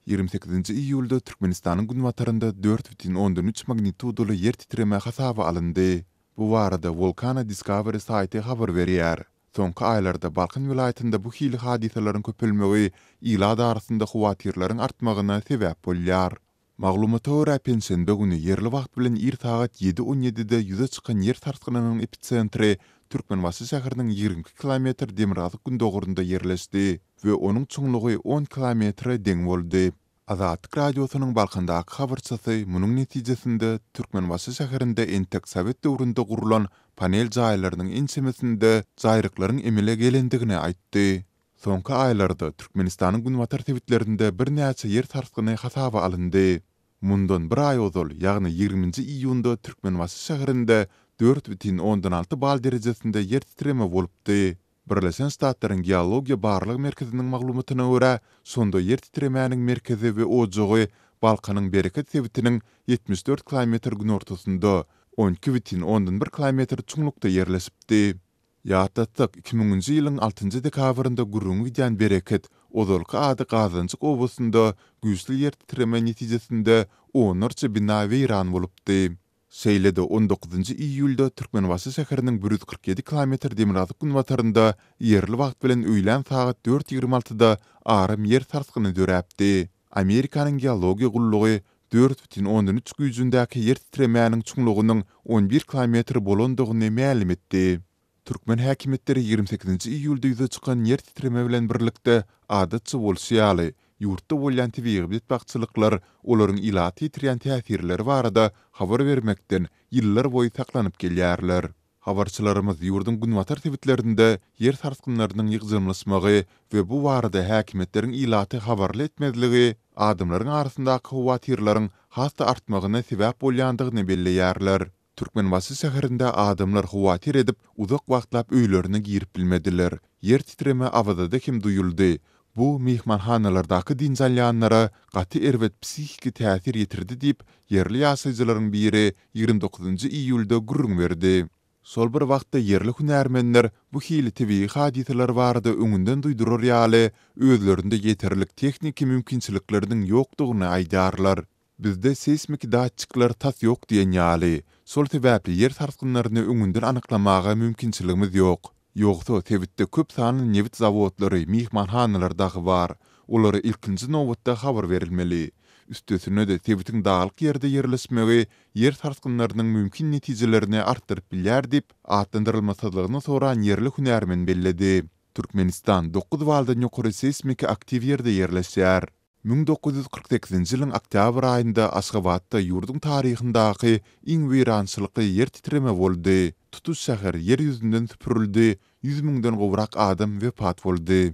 28 iyulda Türkmenistan'ın günbatarında 4,3 magnitudolu yer titreme hasabı alındı. Bu arada Volcano Discovery sayti haber berýär. Soňky aýlarda Balkan vilayetinde bu hili hadiselerin köpelmegi ila arasında huwatirlaryň artmagyna sebäp bolýar. Maglumata görä pensiýende güni yerli wagt bilen ir saat 7:17-de ýüze çykan yer sarsgynynyň epicentri Türkmenbaşy şäheriniň 20 km Demirgazyk gündogurunda yerleşdi we onuň çuňlugy 10 km deň boldy. Azatlyk radiosynyň Balkandaky habarçysy munyň netijesinde Türkmenbaşy şäherinde entek Sowet döwründe gurulan panel jaýlarynyň ensemesinde jaýryklaryň emele gelendigini aýtdy. Soňky aýlarda Türkmenistanyň günbatar tebitlerinde bir näçe yer sarsgyny hasaba alındy. Mundan bir aý ozal, ýagny 20-nji iýunda Türkmenbaşy şäherinde 4,6 bal derejesinde yer titreme bolupdy. Birleşen Ştatlaryň Geologiýa Barlygy Merkeziniň maglumatyna görä, sonda yer titremäniň merkezi we ojagy Balkanyň bereket tebitiniň 74 km gün ortasynda, 12,1 km çuňlukda yerleşipdi. Ýa-da 2000-nji ýylyň 6-njy dekabrynda gurrun gidýän bereket Ozolky ady Gazançyk obasynda güýçli yer titreme netijesinde onarça bina weýran bolupdy. Seýlede 19-njy iýulda Türkmenbaşy şäheriniň 147 km Demirgazyk günbatarynda yerli wagt bilen öýlen saat 4:26-da arym yer sarsgyny döräpdi. Amerikanyň geologiýa gullugy 4,3 güýjündäki yer titremäniň çuňlugynyň 11 km bolandygyny ma'lum etdi. Türkmen häkimetleri 28-nji iýulda ýüze çykan yer titreme bilen birlikde adatça bolşýaly ýurtda bolýan tebigy betbagçylyklar olaryň ila titrýän täsirleri barada habar bermekden ýyllar boýy saklanyp gelýärler. Habarçylarymyz ýurdun günbatar tebitlerinde yer sarsgynlarynyň ýygylmaşmagy we bu barada häkimetleriň ilaty habarly etmezligi adamlaryň arasyndaky huwatirlaryň hasta artmagyna sebäp bolýandygyny belleýärler. Türkmenbaşy şäherinde adamlar huwatir edip uzak wagtlap öýlerine girip bilmediler. Yer titreme awada kim duyuldy. Bu mihmanhanalardaky dinjalyanlara gaty erwet psihiki täsir ýetirdi diýip yerli ýaşaýjylaryň biri 29-njy iýulda gurrun berdi. Sol bir wagtda yerli hünärmenler bu hili tebii hadiseler barada öňünden duýdurar ýaly özlerinde ýeterlik tekniki mümkinçilikleriniň ýokdugyny aýdarlar. Bizde seismik datçyklar tas ýok diýen ýaly. Sol sebäpli yer sarsgynlaryny öňünden anyklamaga mümkinçiligimiz ýok. Ýogsa tebitde köp sany nevit zawodlary, mihmanhanalardaky bar. Olary ilkinji nowatda habar berilmeli. Üstesine de tebitiň dağlyk ýerde yerleşmegi yer sarsgynlarynyň mümkin netijelerini artdyryp bilýär diýip atlandyrylmasalygyny soran yerli hünärmen belledi. Türkmenistan 9 baldan ýokary seismik aktiv ýerde yerleşýär. 1948-nji ýylyň oktyabr aýynda Aşgabatda ýurdun taryhyndaky iň weýrançylykly yer titreme boldy. Tutuş şäher yer ýüzünden süpürildi, 100 000-den gowrak adam wepat boldy.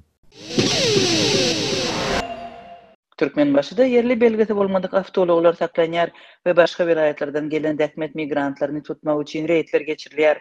Türkmenbaşyda yerli belgesi bolmadyk awtologlar saklanýar we başga vilayetlerden gelen däkmet migrantlaryny tutmak üçin reýtler geçirilýär.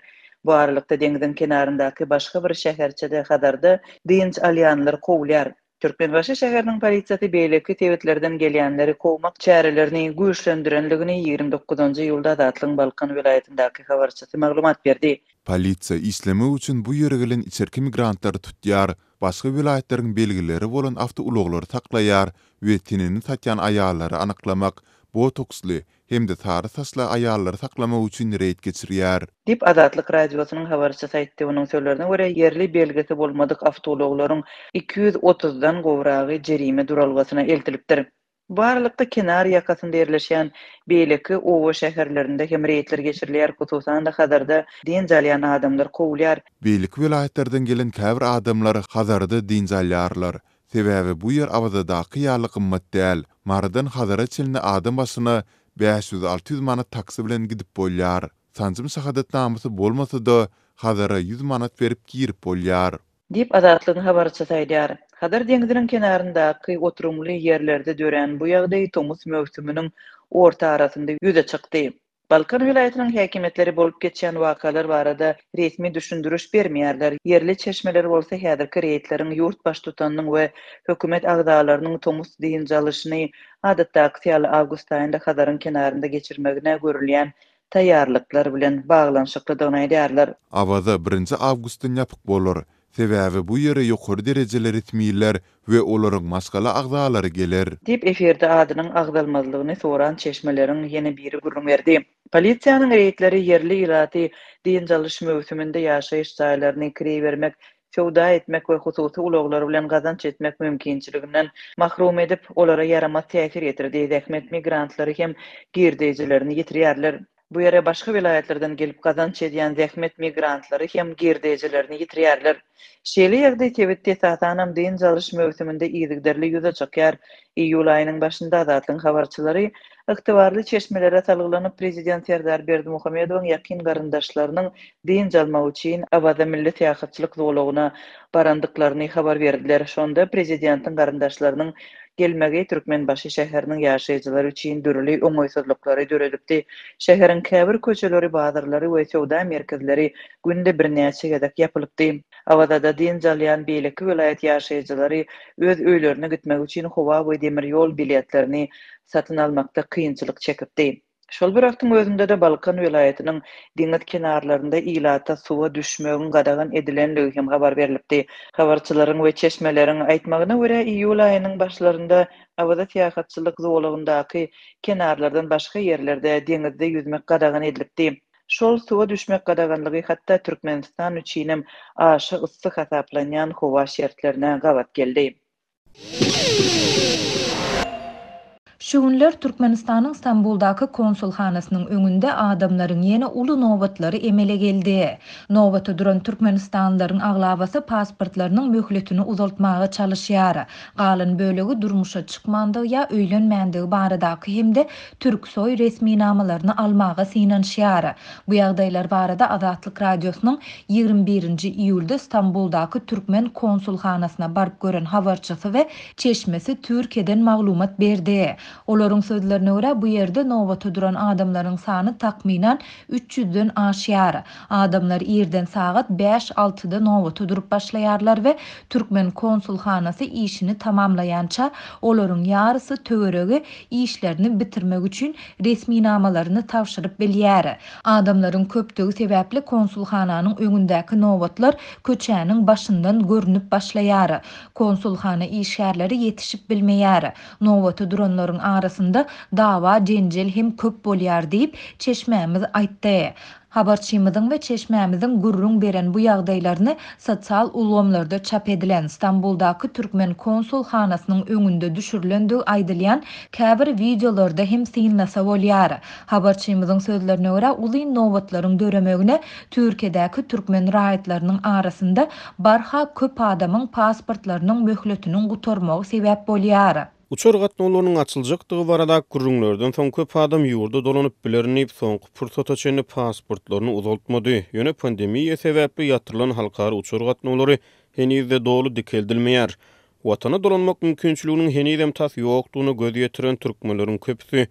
Bu aralykda deňiziň kenaryndaky başga bir şäherçede Hadarda dynç alýanlar kowlýar. Türkmenbaşy şäheriniň polisiýasy beýleki tebitlerden gelýänleri kowmak çärelerini güýçlendirenligini 29-njy ýylda Azatlyň Balkan vilayetindaky habarçysy maglumat berdi. Polisiýa işleme üçin bu ýere gelen içerki migrantlary tutýar, başga vilayetleriň belgileri bolan awtouloglary saklaýar we tinini satýan aýallary anyklamak, botoksly hem de tary saçly aýallary saklamak üçin reýt geçirýär. Dip Azatlyk radiosynyň habarçysy aýtdy. Onuň sözlerine görä yerli belgesi bolmadyk awtologlaryň 230-dan gowragy jerime duralgasyna eltilipdir. Barlykda kenar ýakasynda yerleşýän beýleki owa şäherlerinde hem reýtler geçirilýär, hususan da Hadarda dinjalýan adamlar kowlýar. Beýleki vilayetlerden gelen käbir adamlar Hadarda dinjalýarlar. Sebäbi bu ýer awadaky ýaly gymmat däl. Maradan Hadara çelini adam başyna 500-600 manat taksy bilen gidip bolýar. Sanjym şahadatnamysy bolmasa da Hadara 100 manat berip girip bolýar. Dip Azatlyň habarçysy aýdýar. Hadar deňiziniň kenaryndaky oturumly ýerlerde dören bu ýagdaý tomus mövsüminiň orta arasynda ýüze çykdy. Balkan vilayetiniň häkimetleri bolup geçýän wakalar barada resmi düşündürüş bermeýärler. Yerli çeşmeler bolsa häzirki reýtleriň ýurt baş tutanynyň we hökümet agdalarynyň tomus dynjalyşyny adatdaky ýaly awgust aýynda Hadaryň kenarynda geçirmegine görülýän taýýarlyklar bilen baglanşyklydygyny aýdýarlar. Awada 1-nji awgustdan ýapyk bolar. Sebäbi bu ýere ýokary derejeler etmeýiller we olaryň maşgala agzalary geler. Dip eferde adynyň agdalmazlygyny soran çeşmeleriň ýene biri gurrun berdi. Polisiýanyň reýtleri yerli ýylaty diň jalyş mövsüminde ýaşaýyş jaýlaryny kirä bermek, şowda etmek we hususy ulaglar bilen gazanç etmek mümkinçiliginden mahrum edip olara ýaramaz täsir ýetirdi. Zähmet migrantlary hem girdejilerini ýitirýärler. Bu ýere başga vilayetlerden gelip gazanç edýän zähmet migrantlary hem girdejilerini ýitirýärler. Şeýle ýagdaý tebitde satanam diň jalyş mövsüminde ýyzygderli ýüze çykýar. Iýul aýynyň başynda Azatlyň habarçylary ygtybarly çeşmelere salgylanyp prezident Serdar Berdimuhamedowyň ýakyn garyndaşlarynyň diň jalmagy üçin Awaza milli tähatçylyk zowlagyna barandyklaryny habar berdiler. Şonda prezidentiň garyndaşlarynyň gelmegi Türkmenbaşy şäheriniň ýaşaýjylary üçin dürli oňoýsuzlyklary döredipdi. Şäheriň käbir köçeleri, bazarlary we sowda merkezleri günde birnäçe gezek ýapylypdy. Awazada diň jalýan beýleki vilayet ýaşaýjylary öz öýlerine gitmek üçin howa we demir ýol biletlerini satyn almakda kynçylyk çekipdi. Şol bir wagtyň özünde de Balkan vilayetiniň diňet kenarlarynda ýylata suwa düşmegin gadagan edilenligi hem habar berilipdi. Habarçylaryň we çeşmeleriň aýtmagyna görä iýul aýynyň başlarynda Awaza tähatçylyk zowlagyndaky kenarlardan başga ýerlerde deňizde yüzmek gadagan edilipdi. Şol suwa düşmek gadaganlygy hatda Türkmenistan üçin hem aşy yssyk hasaplanýan howa şertlerine gawat geldi. Şu günler Türkmenistanyň Stamboldaky konsulhanasynyň öňünde adamlaryň ýene uly nowatlary emele geldi. Nowata duran Türkmenistanlylaryň aglabasy pasportlarynyň möhletini uzaltmaga çalyşýar. Galan bölegi durmuşa çykmandygy ýa öýlenmändiги baradaky hemde türksoy resmi namalaryny almaga synanýar. Bu ýagdaýlar barada Azatlyk radiosynyň 21-nji iýulda Stamboldaky Türkmen konsulhanasyna baryp gören habarçysy we çeşmesi Türkiýeden maglumat berdi. Olaryň sözlerine görä bu ýerde nowata duran adamlaryň sany takminan 300-den aşýar. Adamlar ýerden sagat 5-6-da nowata durup başlaýarlar we Türkmen konsulhanasy işini tamamlaýança olaryň ýarysy töweregi işlerini bitirmek üçin resmi namalaryny tawşyryp bilýär. Adamlaryň köpdigi sebäpli konsulhananyň öňündäki nowatlar köçäniň başyndan görünüp başlaýar. Konsulhana işgärleri ýetişip bilmeýär. Nowata duranlaryň arasında dawa, jenjel hem köp bolýar diýip çeşmämiz aýtdy. Habarçymyzyň we çeşmämiziň gurrun beren bu ýagdaýlaryny sosial ulamlarda çap edilen Stamboldaky Türkmen konsulhanasynyň öňünde düşürilendigi aýdylýan käbir videolarda hem synlasa bolýar. Habarçymyzyň sözlerine görä uly nowatlaryň döremegine Türkiýedäki türkmen raýatlarynyň arasynda barha köp adamyň pasportlarynyň möhletiniň gutarmagy sebäp bolýar. Uçar gatnawlarynyň açyljakdygy barada gurrunlardan soň köp adam ýurda dolanyp bilerini soňky pursata çenli pasportlaryny uzaltmady. Ýöne pandemiýa sebäpli ýatyrylan halkary uçar gatnawlary henizde dolu dikeldilmeýär. Watana dolanmak mümkinçiliginiň henizem tas ýokdugyny göz ýetiren türkmenleriň köpüsi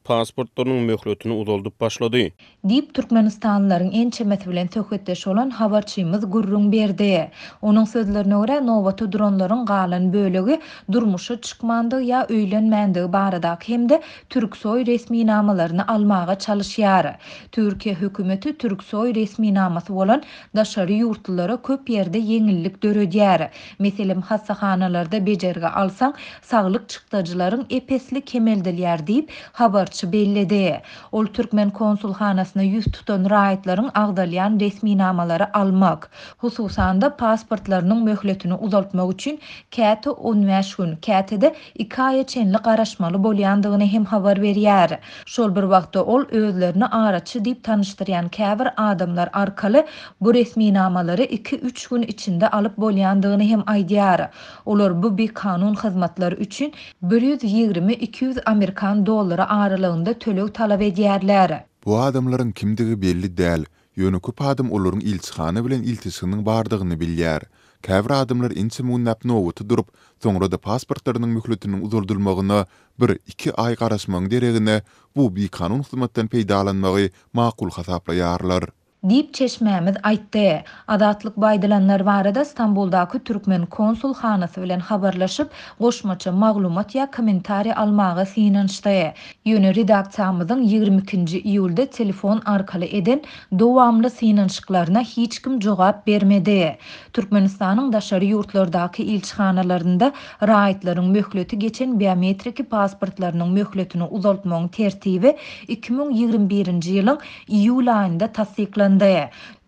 pasportlarynyň möhletini uzaldyp başlady. Dip Türkmenistanlylaryň ençemesi bilen söhbetdeş bolan habarçymyz gurrun berdi. Onuň sözlerine görä nowata duranlaryň galan bölegi durmuşa çykmandygy ýa öýlenmändiги baradaky hemde türksoy resmi namalaryny almaga çalyşýar. Türkiýe hökümeti türksoy resmi namasy bolan daşary ýurtlara köp ýerde ýeňillik döredýär. Meselem hassahanalarda bejerge alsaň saglyk çykdajylaryň epesli kemeldilýär diýip habarçy belledi. Ol Türkmen konsulhanasyna ýüz tutan raýatlaryň agdalýan resmi namalary almak, hususan da pasportlarynyň möhletini uzaltmak üçin käte 15 gün, kätede 2 aýa çenli garaşmaly bolýandygyny hem habar berýär. Şol bir wagtda ol özlerini araçy diýip tanışdyrýan käbir adamlar arkaly bu resmi namalary 2-3 gün içinde alyp bolýandygyny hem aýdýar. Olar bu bir kanun hyzmatlary üçin 120-200 Amerikan dollary aralygynda tölew talap edýärler. Bu adamlaryň kimdigi belli däl. Ýöne köp adam olaryň ilçihana bilen iltisynyň bardygyny bilýär. Käbir adamlar inçe munnap nowaty durup, soňra da pasportlarynyň möhletiniň uzaldylmagyna 1-2 aý garaşmagyň deregine bu bir kanun hyzmatdan peýdalanmagy makul hasaplaýarlar. Dip çeşmemiz aýtdy. Adatlyk baýdalanlar barada Stambuldaki Türkmen konsulhanasy bilen habarlaşyp, goşmaça maglumat ýa kommentari almagy synanşdy. Ýöne redaksiyamyzyň 22-nji iýulda telefon arkaly eden dowamly synanşyklaryna hiç kim jogap bermedi. Türkmenistanyň daşary ýurtlardaky ilçihanalaryna raýatlaryň möhleti geçen biometrik pasportlarynyň möhletini uzaltmagyň tertibi 2021-nji ýylyň iýul aýynda tasdiklandy.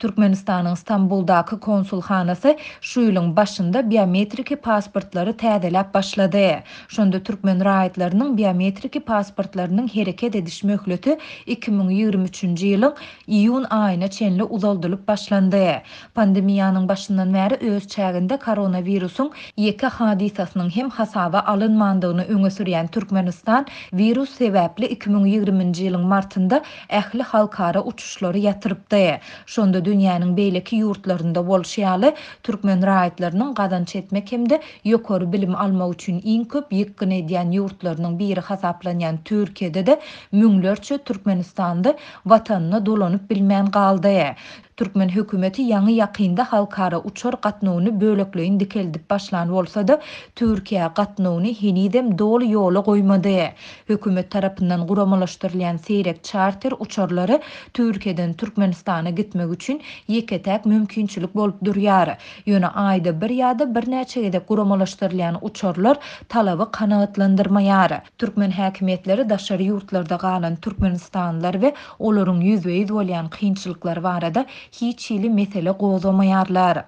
Türkmenistanyň Stambuldaky konsulhanasy şu ýylyň başynda biometrik pasportlary täzelep başlady. Şonda türkmen raýatlarynyň biometrik pasportlarynyň hereket ediş möhleti 2023-nji ýylyň iýun aýyna çenli uzaldylyp başlandy. Pandemiýanyň başyndan bäri öz çäginde koronawirusyň ýeki hadisasynyň hem hasaba alynmandygyny öňe sürýän Türkmenistan virus sebäpli 2020-nji ýylyň martynda ähli halkara uçuşlary ýatyrypdy. Şonda dünýäniň beýleki ýurtlarynda bolşýaly türkmen raýatlarynyň gazanç etmek hemde ýokary bilim almak üçin iň köp ýykyn edýän ýurtlarynyň biri hasaplanýan Türkiýede de müňlerçe Türkmenistanda watanyna dolanyp bilmän galdy. Türkmen hökümeti ýangy ýakynda halkara uçar gatnawyny bölekleýin dikeldip başlan bolsa-da Türkiýe gatnawyny henidem dol ýola goýmady. Hökümet tarapyndan guramalaşdyrylýan seýrek charter uçarlary Türkiýeden Türkmenistana gitmek üçin ýeketäk mümkinçilik bolup durýar. Ýöne aýda bir ýa-da bir näçe gedek guramalaşdyrylýan uçarlar talaby kanagatlandyrmaýar. Türkmen häkimetleri daşary ýurtlarda galan Türkmenistanlylar we olaryň ýüzbeýiz bolýan kynçylyklar barada hiç ýyly mesele gozamaýarlar.